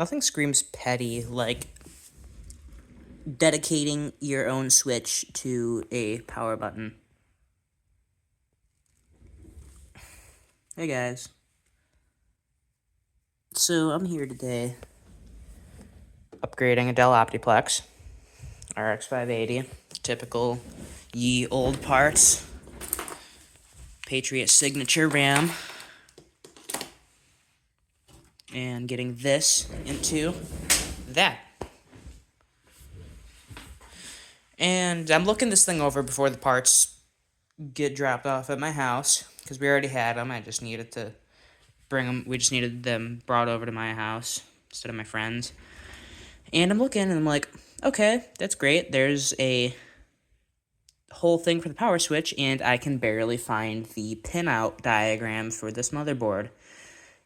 Nothing screams petty like dedicating your own Switch to a power button. Hey guys. So I'm here today upgrading a Dell Optiplex RX 580. Typical ye old parts. Patriot signature RAM. And getting this into that. And I'm looking this thing over before the parts get dropped off at my house, because we already had them. I just needed to bring them. We just needed them brought over to my house instead of my friends. And I'm looking and I'm like, okay, that's great. There's a whole thing for the power switch, and I can barely find the pinout diagram for this motherboard.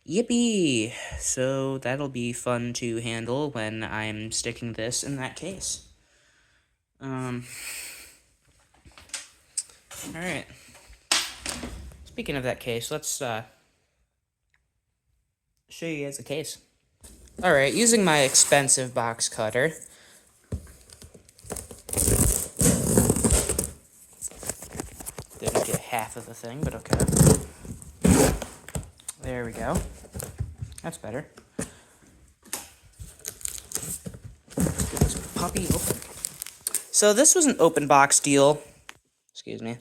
Yippee! So that'll be fun to handle when I'm sticking this in that case. Alright. Speaking of that case, let's show you guys the case. Alright, using my expensive box cutter. Didn't get half of the thing, but okay. There we go. That's better. Let's get this puppy open. So this was an open box deal. Excuse me.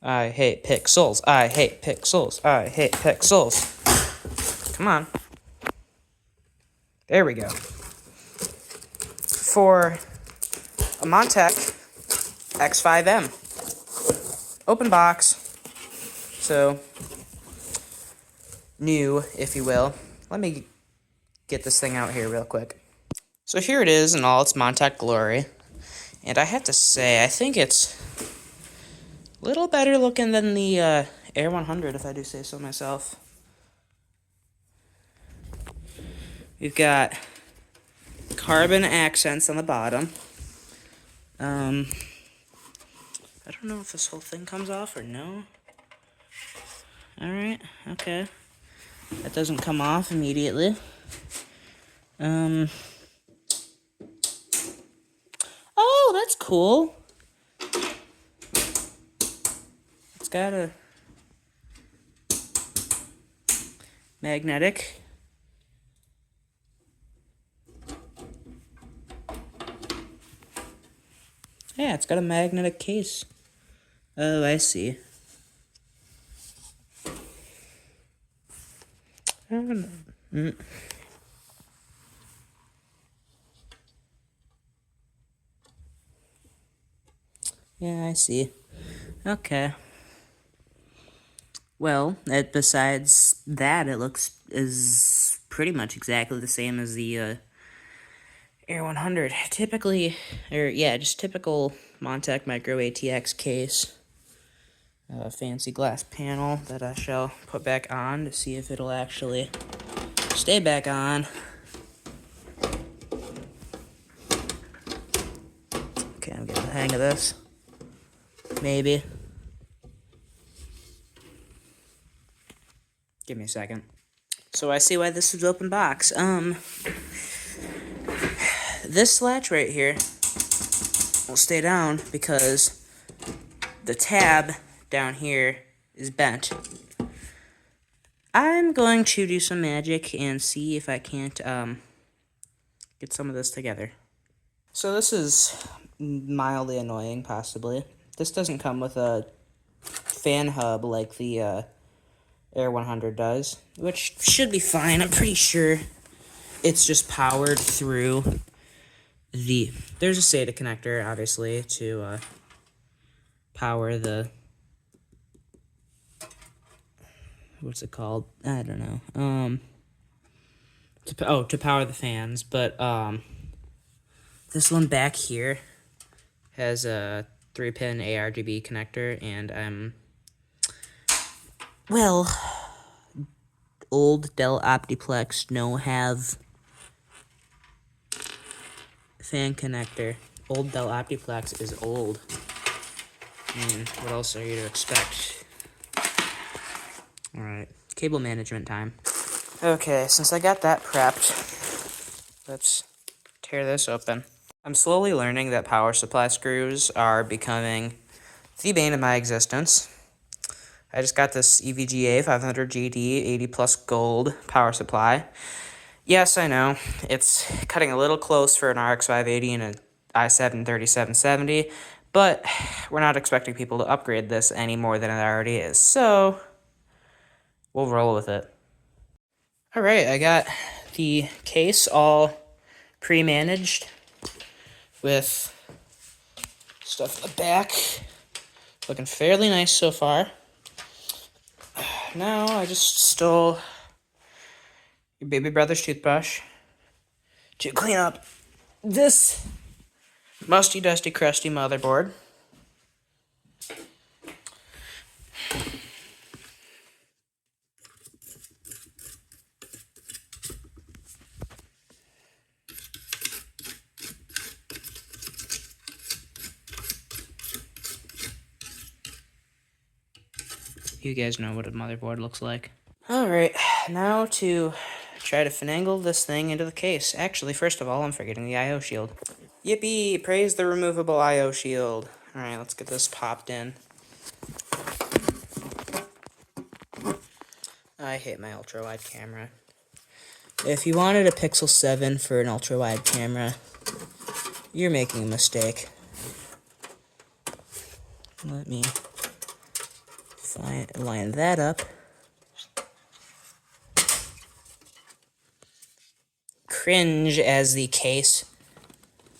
I hate pixels. I hate pixels. I hate pixels. Come on. There we go. For a Montech X5M. Open box. So, new, if you will. Let me get this thing out here real quick. So here it is in all its Montech glory. And I have to say, I think it's a little better looking than the Air 100, if I do say so myself. We've got carbon accents on the bottom. I don't know if this whole thing comes off or no. Alright, okay. That doesn't come off immediately. Oh, that's cool. It's got a magnetic. Yeah, it's got a magnetic case. Oh, I see. I don't know. Yeah, I see. Okay. Well, besides that, it is pretty much exactly the same as the Air 100. Typically, just typical Montech Micro ATX case. Fancy glass panel that I shall put back on to see if it'll actually stay back on. Okay, I'm getting the hang of this. Maybe. Give me a second. So I see why this is open box. This latch right here will stay down because the tab down here is bent. I'm going to do some magic and see if I can't get some of this together. So this is mildly annoying, possibly. This doesn't come with a fan hub like the Air 100 does, which should be fine. I'm pretty sure it's just powered through there's a SATA connector, obviously, to power the, what's it called? I don't know. To power the fans, but this one back here has a 3-pin ARGB connector, and well, old Dell Optiplex no have fan connector. Old Dell Optiplex is old. I mean, what else are you to expect? Alright, cable management time. Okay, since I got that prepped, let's tear this open. I'm slowly learning that power supply screws are becoming the bane of my existence. I just got this EVGA 500GD 80 plus gold power supply. Yes, I know, it's cutting a little close for an RX 580 and an i7 3770, but we're not expecting people to upgrade this any more than it already is, so we'll roll with it. Alright, I got the case all pre-managed with stuff in the back. Looking fairly nice so far. Now I just stole your baby brother's toothbrush to clean up this musty, dusty, crusty motherboard. You guys know what a motherboard looks like. Alright, now to try to finagle this thing into the case. Actually, first of all, I'm forgetting the I.O. shield. Yippee! Praise the removable I.O. shield. Alright, let's get this popped in. I hate my ultra-wide camera. If you wanted a Pixel 7 for an ultra-wide camera, you're making a mistake. Let me line that up. Cringe as the case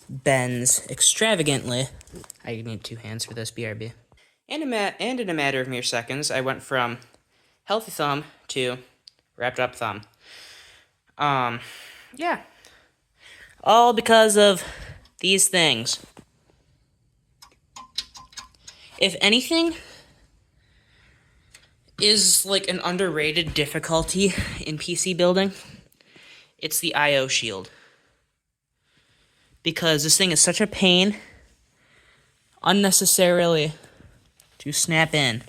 bends extravagantly. I need 2 hands for this, BRB. And in a matter of mere seconds, I went from healthy thumb to wrapped up thumb. Yeah. All because of these things. If anything is like an underrated difficulty in PC building, it's the I.O. shield. Because this thing is such a pain unnecessarily to snap in.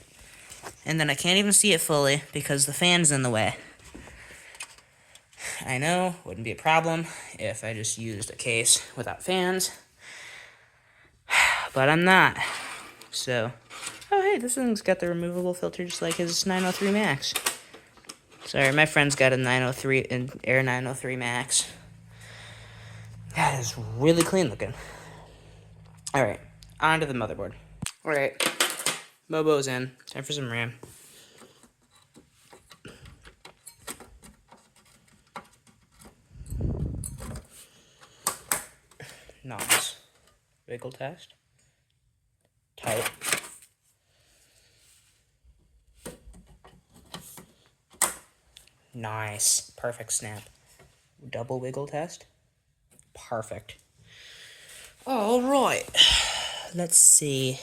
And then I can't even see it fully because the fan's in the way. I know, wouldn't be a problem if I just used a case without fans. But I'm not. So, oh hey, this thing's got the removable filter just like his 903 Max. Sorry, my friend's got a 903, an Air 903 Max. That is really clean looking. Alright, on to the motherboard. Alright, Mobo's in. Time for some RAM. Nice. Wiggle test. Tight. Nice. Perfect snap. Double wiggle test. Perfect. All right. Let's see.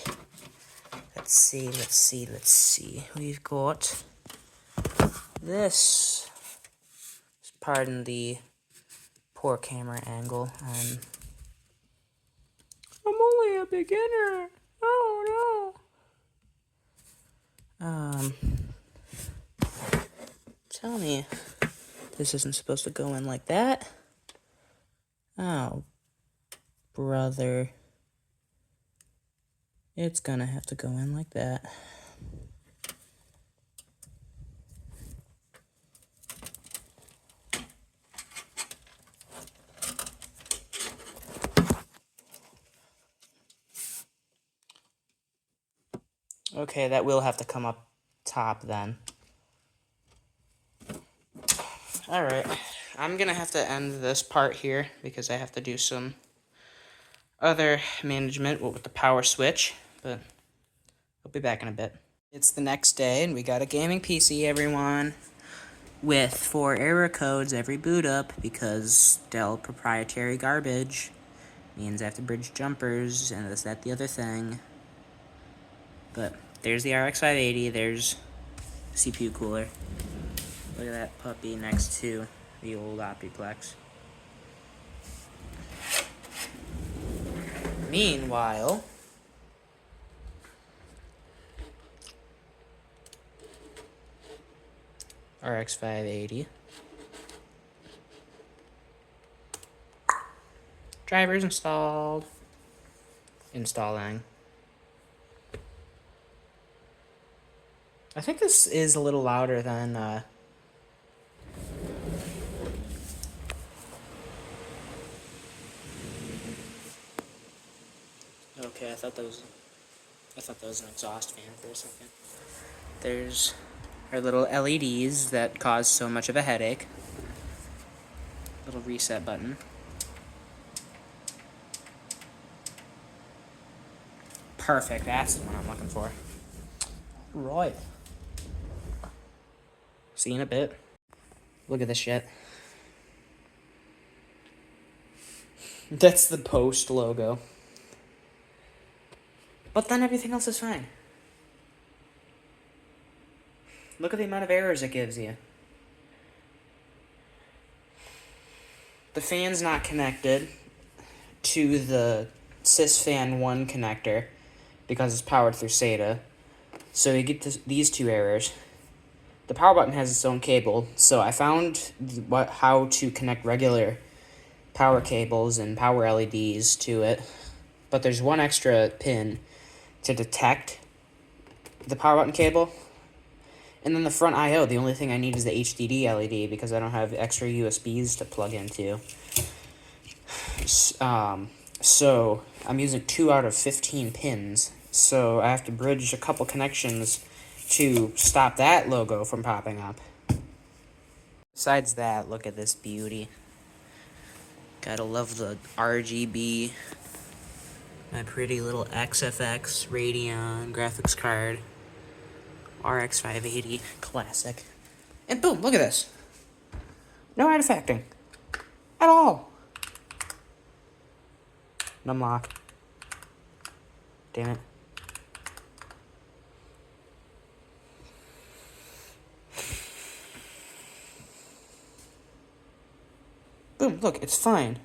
We've got this. Pardon the poor camera angle. I'm only a beginner. Oh no. Tell me this isn't supposed to go in like that. Oh, brother. It's gonna have to go in like that. Okay, that will have to come up top then. Alright, I'm gonna have to end this part here because I have to do some other management with the power switch, but I'll be back in a bit. It's the next day and we got a gaming PC, everyone, with 4 error codes every boot up because Dell proprietary garbage means I have to bridge jumpers and this, that, the other thing. But there's the RX 580, there's CPU cooler. Look at that puppy next to the old Optiplex. Meanwhile, RX 580 Drivers installed. Installing. I think this is a little louder than, Okay, I thought that was an exhaust fan for a second. There's our little LEDs that cause so much of a headache. Little reset button. Perfect, that's the one I'm looking for. Right. See you in a bit. Look at this shit. That's the Post logo. But then everything else is fine. Look at the amount of errors it gives you. The fan's not connected to the sysfan 1 connector because it's powered through SATA. So you get these two errors. The power button has its own cable, so I found how to connect regular power cables and power LEDs to it. But there's one extra pin to detect the power button cable. And then the front I/O, the only thing I need is the HDD LED because I don't have extra USBs to plug into. So I'm using 2 out of 15 pins. So I have to bridge a couple connections to stop that logo from popping up. Besides that, look at this beauty. Gotta love the RGB. My pretty little XFX Radeon graphics card. RX 580 classic. And boom, look at this. No artifacting. At all. Numlock. Damn it. Boom, look, it's fine.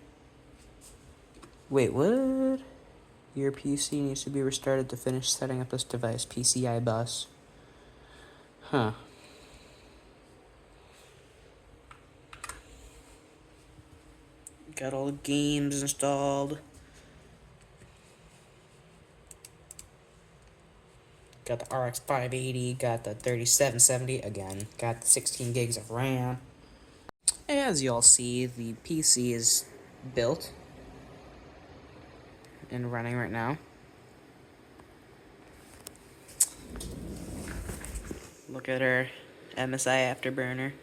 Wait, what? Your PC needs to be restarted to finish setting up this device. PCI bus. Huh. Got all the games installed. Got the RX 580, got the 3770 again, got the 16 gigs of RAM. As you all see, the PC is built and running right now. Look at our MSI Afterburner.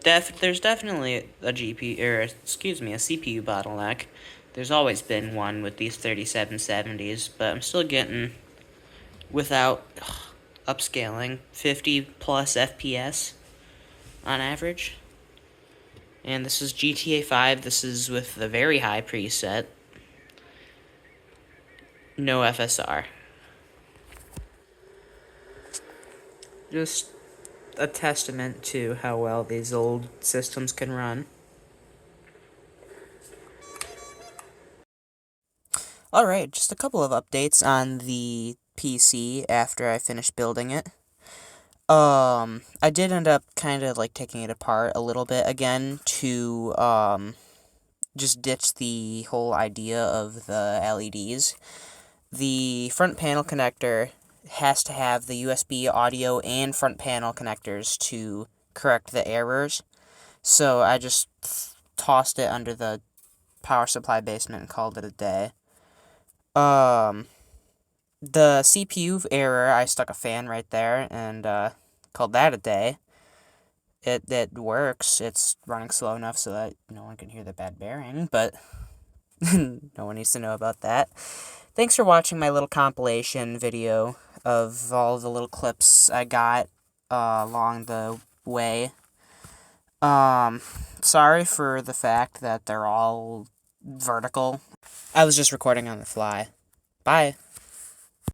There's definitely a CPU bottleneck. There's always been one with these 3770s, but I'm still getting, without upscaling, 50 plus FPS on average. And this is GTA 5. This is with the very high preset. No FSR. Just a testament to how well these old systems can run. Alright, just a couple of updates on the PC after I finished building it. I did end up kind of like taking it apart a little bit again to just ditch the whole idea of the LEDs. The front panel connector has to have the USB audio and front panel connectors to correct the errors. So I just tossed it under the power supply basement and called it a day. The CPU error, I stuck a fan right there and called that a day. It works. It's running slow enough so that no one can hear the bad bearing, but no one needs to know about that. Thanks for watching my little compilation video of all the little clips I got along the way. Sorry for the fact that they're all vertical. I was just recording on the fly. Bye.